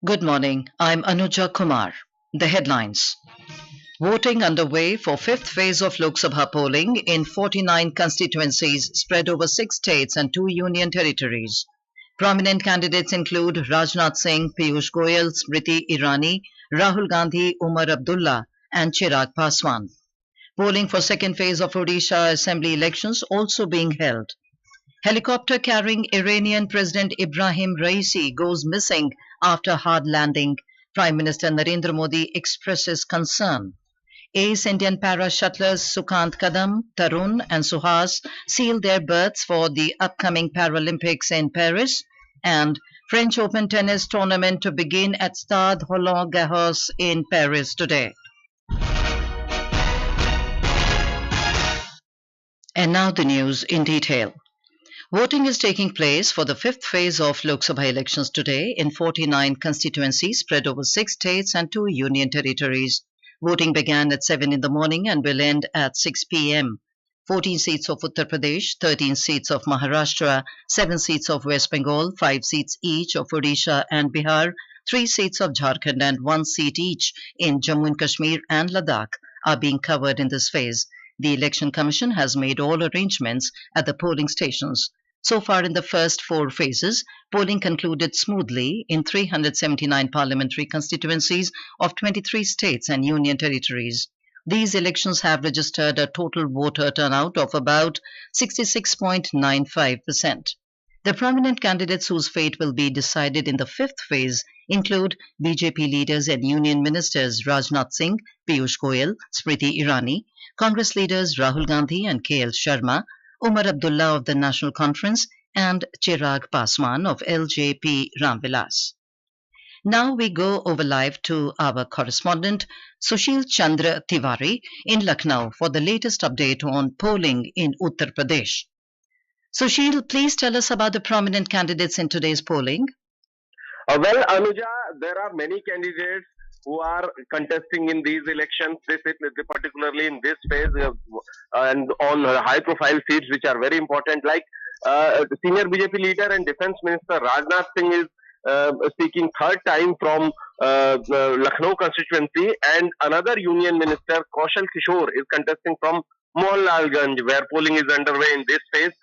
Good morning. I'm Anuja Kumar. The headlines. Voting underway for fifth phase of Lok Sabha polling in 49 constituencies spread over 6 states and 2 union territories. Prominent candidates include Rajnath Singh, Piyush Goyal, Smriti Irani, Rahul Gandhi, Omar, Abdullah and Chirag, Paswan. Polling for second phase of Odisha Assembly elections also being held. Helicopter carrying Iranian President Ebrahim Raisi goes missing after hard landing. Prime Minister Narendra Modi expresses concern. Ace Indian para shuttlers Sukant Kadam, Tarun and Suhas seal their berths for the upcoming Paralympics in Paris. And French Open tennis tournament to begin at Stade Roland Garros in Paris today. And now the news in detail. Voting is taking place for the fifth phase of Lok Sabha elections today in 49 constituencies spread over 6 states and 2 union territories. Voting began at 7 in the morning and will end at 6 p.m. 14 seats of Uttar Pradesh, 13 seats of Maharashtra, 7 seats of West Bengal, 5 seats each of Odisha and Bihar, 3 seats of Jharkhand and 1 seat each in Jammu and Kashmir and Ladakh are being covered in this phase. The Election Commission has made all arrangements at the polling stations. So far in the first 4 phases, polling concluded smoothly in 379 parliamentary constituencies of 23 states and union territories. These elections have registered a total voter turnout of about 66.95%. The prominent candidates whose fate will be decided in the fifth phase include BJP leaders and union ministers Rajnath Singh, Piyush Goyal, Smriti Irani, Congress leaders Rahul Gandhi and KL Sharma, Omar Abdullah of the National Conference and Chirag Paswan of LJP Ramvilas. Now we go over live to our correspondent Sushil Chandra Tiwari in Lucknow for the latest update on polling in Uttar Pradesh. Sushil, please tell us about the prominent candidates in today's polling. Anuja, there are many candidates who are contesting in these elections, particularly in this phase, and on high-profile seats which are very important, like the senior BJP leader and Defence Minister Rajnath Singh is seeking third time from the Lucknow constituency, and another Union Minister Kaushal Kishore is contesting from Mohanlalganj, where polling is underway in this phase.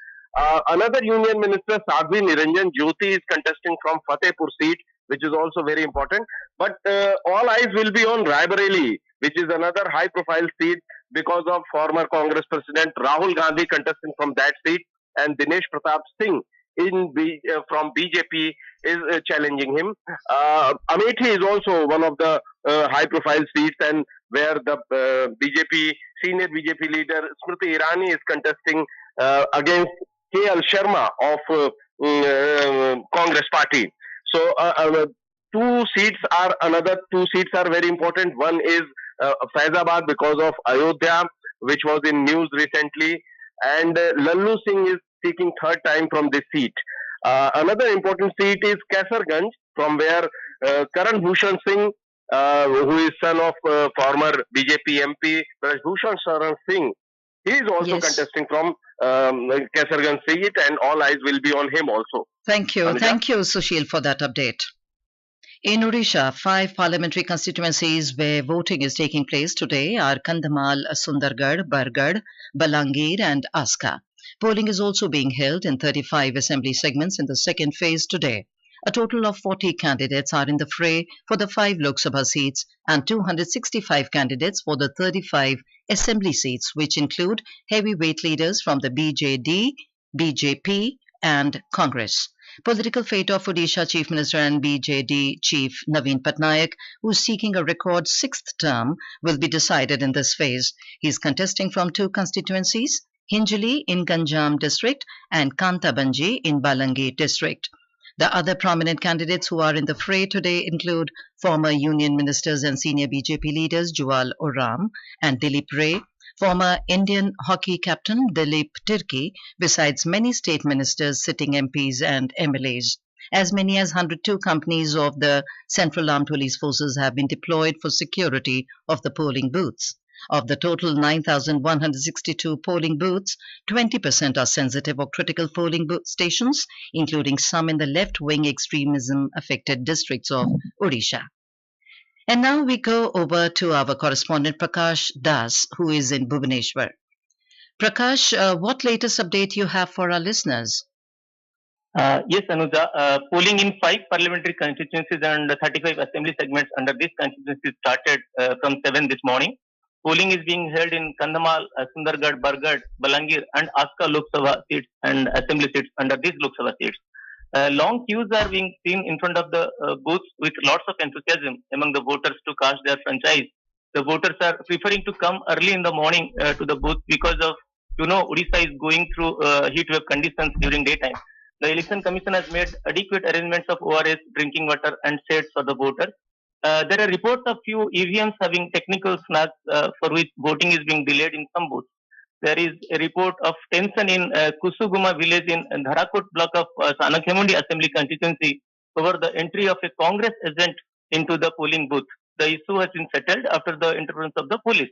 Another Union Minister Sadhvi Niranjan Jyoti is contesting from Fatehpur seat, which is also very important. But all eyes will be on Raebareli, which is another high-profile seat because of former Congress President Rahul Gandhi contesting from that seat, and Dinesh Pratap Singh from BJP is challenging him. Amethi is also one of the high-profile seats, and where the senior BJP leader Smriti Irani is contesting against KL Sharma of Congress Party. So another two seats are very important. One is Faizabad because of Ayodhya, which was in news recently, and Lallu Singh is seeking third time from this seat. Another important seat is Kaisarganj, from where Karan Bhushan Singh, who is son of former BJP MP Bhushan Saran Singh, he is also contesting from Kaisarganj seat, and all eyes will be on him also. Thank you. Thank you, Sushil, for that update. In Odisha, 5 parliamentary constituencies where voting is taking place today are Kandhamal, Sundargarh, Bargarh, Balangir and Aska. Polling is also being held in 35 assembly segments in the second phase today. A total of 40 candidates are in the fray for the 5 Lok Sabha seats and 265 candidates for the 35 assembly seats, which include heavyweight leaders from the BJD, BJP and Congress. Political fate of Odisha Chief Minister and BJD Chief Naveen Patnaik, who is seeking a record 6th term, will be decided in this phase. He is contesting from 2 constituencies, Hinjali in Ganjam district and Kantabanji in Balangir district. The other prominent candidates who are in the fray today include former union ministers and senior BJP leaders Juwal Oram and Dilip Ray, former Indian hockey captain Dilip Tirki, besides many state ministers, sitting MPs and MLAs. As many as 102 companies of the Central Armed Police Forces have been deployed for security of the polling booths. Of the total 9,162 polling booths, 20% are sensitive or critical polling booth stations, including some in the left-wing extremism-affected districts of Odisha. And now we go over to our correspondent Prakash Das, who is in Bhubaneswar. Prakash, what latest update you have for our listeners? Yes, Anuja. Polling in 5 parliamentary constituencies and 35 assembly segments under this constituency started from 7 this morning. Polling is being held in Kandhamal, Sundargarh, Bargarh, Balangir and Aska Lok Sabha seats and assembly seats under these Lok Sabha seats. Long queues are being seen in front of the booths with lots of enthusiasm among the voters to cast their franchise. The voters are preferring to come early in the morning to the booth because of, Odisha is going through heat wave conditions during daytime. The Election Commission has made adequate arrangements of ORS, drinking water and shades for the voters. There are reports of few EVMs having technical snags for which voting is being delayed in some booths. There is a report of tension in Kusuguma village in Dharakot block of Sanakhemundi Assembly constituency over the entry of a Congress agent into the polling booth. The issue has been settled after the interference of the police.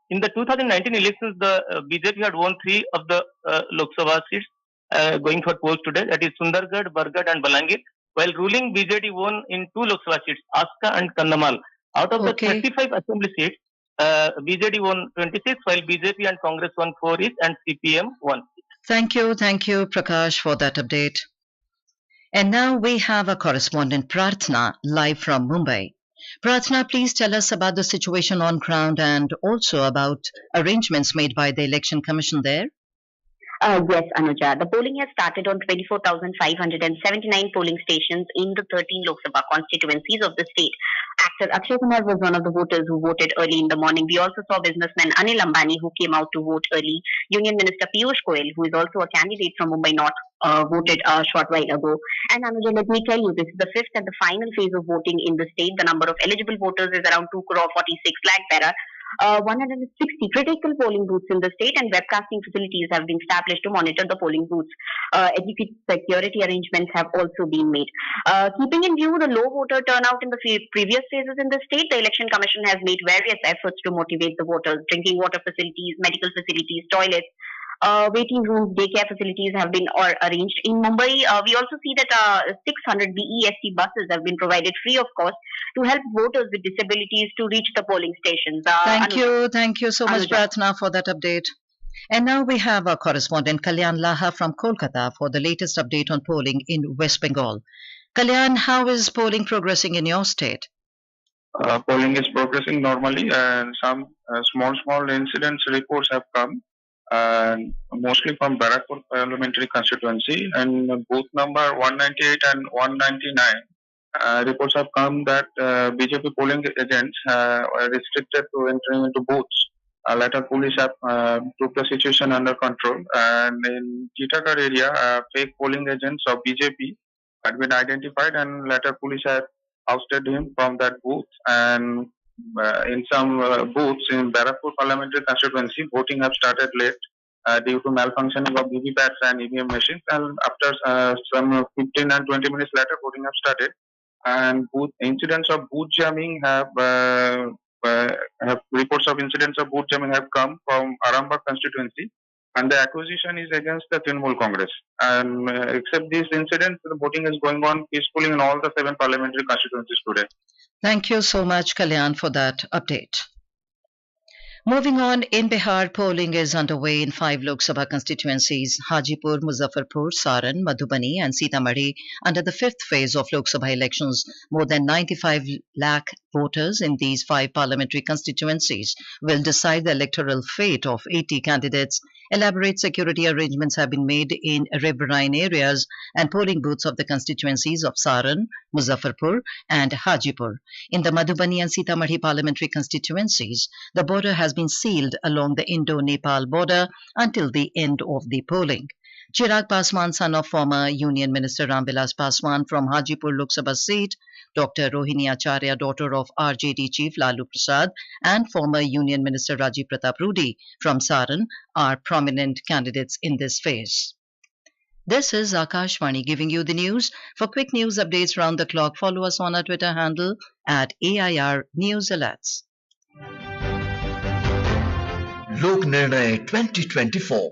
In the 2019 elections, the BJP had won 3 of the Lok Sabha seats going for polls today, that is Sundargarh, Bargarh and Balangir, while ruling BJD won in 2 Lok Sabha seats, Aska and Kandhamal. Out of the 35 assembly seats, BJD won 26, while BJP and Congress won 4 each and CPM 1. Thank you, Prakash, for that update. And now we have a correspondent, Prarthna, live from Mumbai. Prarthna, please tell us about the situation on ground and also about arrangements made by the Election Commission there. Yes, Anuja. The polling has started on 24,579 polling stations in the 13 Lok Sabha constituencies of the state. Actor Akshay Kumar was one of the voters who voted early in the morning. We also saw businessman Anil Ambani who came out to vote early. Union Minister Piyush Goyal, who is also a candidate from Mumbai North, voted a short while ago. And Anuja, let me tell you, this is the 5th and the final phase of voting in the state. The number of eligible voters is around 2 crore 46 lakh. There are 160 critical polling booths in the state, and webcasting facilities have been established to monitor the polling booths. Adequate security arrangements have also been made. Keeping in view the low voter turnout in the previous phases in the state, the Election Commission has made various efforts to motivate the voters. Drinking water facilities, medical facilities, toilets, waiting rooms, daycare facilities have been arranged. In Mumbai, we also see that 600 BEST buses have been provided free of cost to help voters with disabilities to reach the polling stations. Thank you so much, Prarthna, for that update. And now we have our correspondent Kalyan Laha from Kolkata for the latest update on polling in West Bengal. Kalyan, how is polling progressing in your state? Polling is progressing normally, and some small incidents reports have come. Mostly from Barakpur parliamentary constituency, and booth number 198 and 199 reports have come that BJP polling agents are restricted to entering into booths. Later police have took the situation under control, and in Chirag area fake polling agents of BJP had been identified, and later police have ousted him from that booth. And in some booths in Barakpur parliamentary constituency, voting have started late due to malfunctioning of VVPATs and EVM machines. And after some 15 and 20 minutes later, voting have started. And incidents of booth jamming have reports of incidents of booth jamming have come from Arambagh constituency. And the accusation is against the Trinamool Congress. And except these incidents, the voting is going on peacefully in all the 7 parliamentary constituencies today. Thank you so much, Kalyan, for that update. Moving on, in Bihar, polling is underway in 5 Lok Sabha constituencies, Hajipur, Muzaffarpur, Saran, Madhubani and Sitamarhi. Under the 5th phase of Lok Sabha elections, more than 95 lakh voters in these 5 parliamentary constituencies will decide the electoral fate of 80 candidates. Elaborate security arrangements have been made in riverine areas and polling booths of the constituencies of Saran, Muzaffarpur and Hajipur. In the Madhubani and Sitamarhi parliamentary constituencies, the border has been sealed along the Indo-Nepal border until the end of the polling. Chirag Paswan, son of former Union Minister Ramvilas Paswan from Hajipur Lok Sabha seat, Dr. Rohini Acharya, daughter of RJD Chief Lalu Prasad, and former Union Minister Rajiv Pratap Rudy from Saran are prominent candidates in this phase. This is Akashvani giving you the news. For quick news updates round the clock, follow us on our Twitter handle at AIR News Alerts. Lok Nirnay 2024,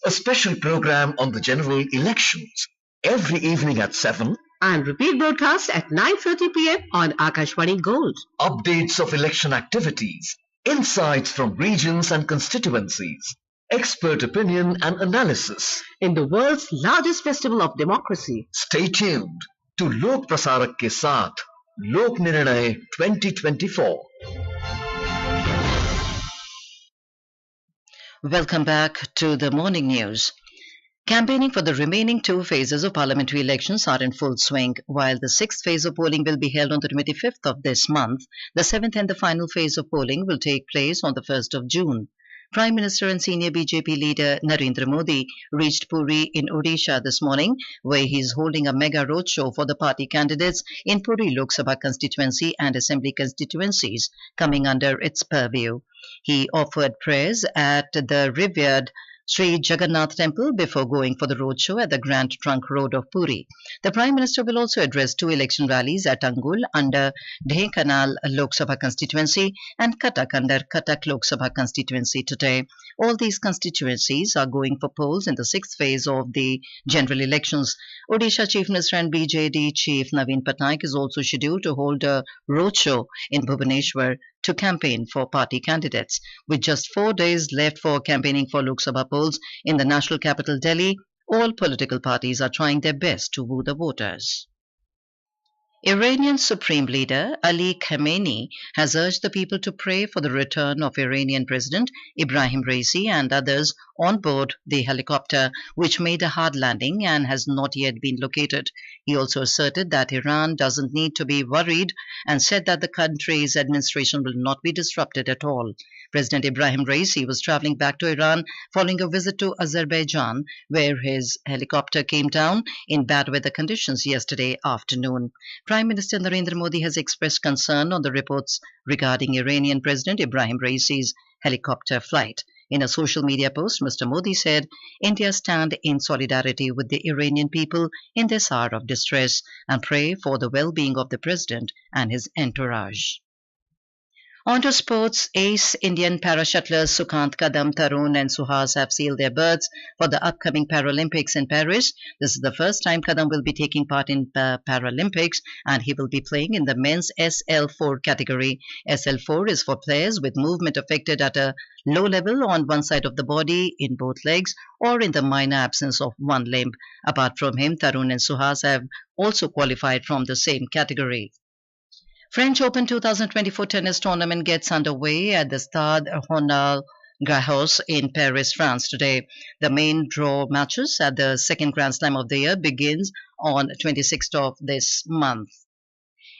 a special program on the general elections, every evening at 7, and repeat broadcast at 9:30 p.m. on Akashvani Gold. updates of election activities, insights from regions and constituencies, expert opinion and analysis. In the world's largest festival of democracy. Stay tuned to Lok Prasarak ke saath, Lok Nirnay 2024. Welcome back to the morning news. Campaigning for the remaining two phases of parliamentary elections are in full swing. While the sixth phase of polling will be held on the 25th of this month, the seventh and the final phase of polling will take place on the 1st of June. Prime Minister and senior BJP leader Narendra Modi reached Puri in Odisha this morning, where he is holding a mega roadshow for the party candidates in Puri Lok Sabha constituency and Assembly constituencies coming under its purview. He offered prayers at the revered Sri Jagannath Temple before going for the roadshow at the Grand Trunk Road of Puri. The Prime Minister will also address two election rallies at Angul under Dhenkanal Lok Sabha constituency and Cuttack under Cuttack Lok Sabha constituency today. All these constituencies are going for polls in the sixth phase of the general elections. Odisha Chief Minister and BJD Chief Naveen Patnaik is also scheduled to hold a roadshow in Bhubaneswar to campaign for party candidates. With just 4 days left for campaigning for Lok Sabha polls in the national capital Delhi, all political parties are trying their best to woo the voters. Iranian Supreme Leader Ali Khamenei has urged the people to pray for the return of Iranian President Ebrahim Raisi and others on board the helicopter, which made a hard landing and has not yet been located. He also asserted that Iran doesn't need to be worried and said that the country's administration will not be disrupted at all. President Ebrahim Raisi was traveling back to Iran following a visit to Azerbaijan, where his helicopter came down in bad weather conditions yesterday afternoon. Prime Minister Narendra Modi has expressed concern on the reports regarding Iranian President Ebrahim Raisi's helicopter flight. In a social media post, Mr. Modi said, India stand in solidarity with the Iranian people in this hour of distress and pray for the well-being of the president and his entourage. On to sports, ace Indian para-shuttlers Sukant Kadam, Tarun and Suhas have sealed their berths for the upcoming Paralympics in Paris. This is the first time Kadam will be taking part in the Paralympics, and he will be playing in the men's SL4 category. SL4 is for players with movement affected at a low level on one side of the body, in both legs, or in the minor absence of one limb. Apart from him, Tarun and Suhas have also qualified from the same category. French Open 2024 tennis tournament gets underway at the Stade Roland Garros in Paris, France today. The main draw matches at the second Grand Slam of the year begins on 26th of this month.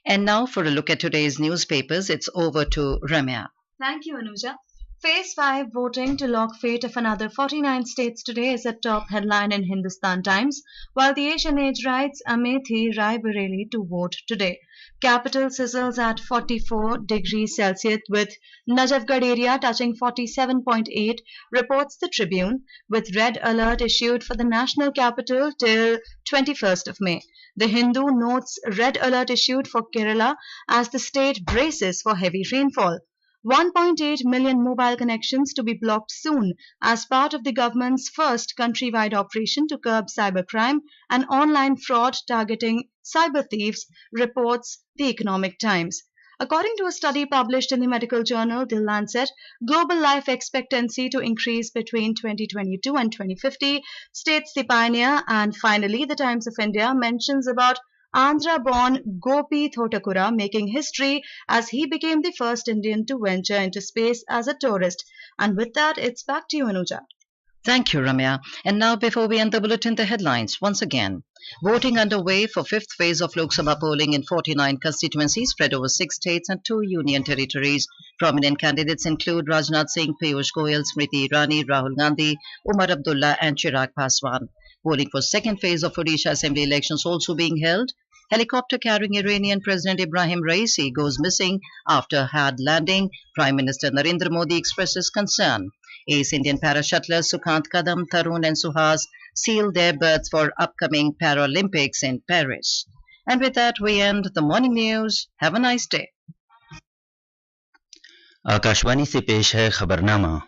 And now for a look at today's newspapers, it's over to Ramya. Thank you, Anuja. Phase 5 voting to lock fate of another 49 states today is a top headline in Hindustan Times, while the Asian Age writes Amethi Rai Bareli to vote today. Capital sizzles at 44 degrees Celsius with Najafgarh area touching 47.8, reports the Tribune, with red alert issued for the national capital till 21st of May. The Hindu notes red alert issued for Kerala as the state braces for heavy rainfall. 1.8 million mobile connections to be blocked soon as part of the government's first countrywide operation to curb cybercrime and online fraud targeting cyber thieves, reports the Economic Times. According to a study published in the medical journal The Lancet, global life expectancy to increase between 2022 and 2050, states the pioneer. And finally, the Times of India mentions about Andhra-born Gopi Thotakura making history as he became the first Indian to venture into space as a tourist. And with that, it's back to you, Anuja. Thank you, Ramya. And now, before we end the bulletin, the headlines once again. Voting underway for fifth phase of Lok Sabha polling in 49 constituencies spread over 6 states and 2 union territories. Prominent candidates include Rajnath Singh, Piyush Goyal, Smriti Irani, Rahul Gandhi, Omar, Abdullah and Chirag Paswan. Polling for second phase of Odisha Assembly elections also being held. Helicopter carrying Iranian President Ebrahim Raisi goes missing after hard landing. Prime Minister Narendra Modi expresses concern. Ace Indian para-shuttlers Sukant Kadam, Tarun and Suhas seal their berths for upcoming Paralympics in Paris. And with that, we end the morning news. Have a nice day. Akashvani से पेश है खबरनामा।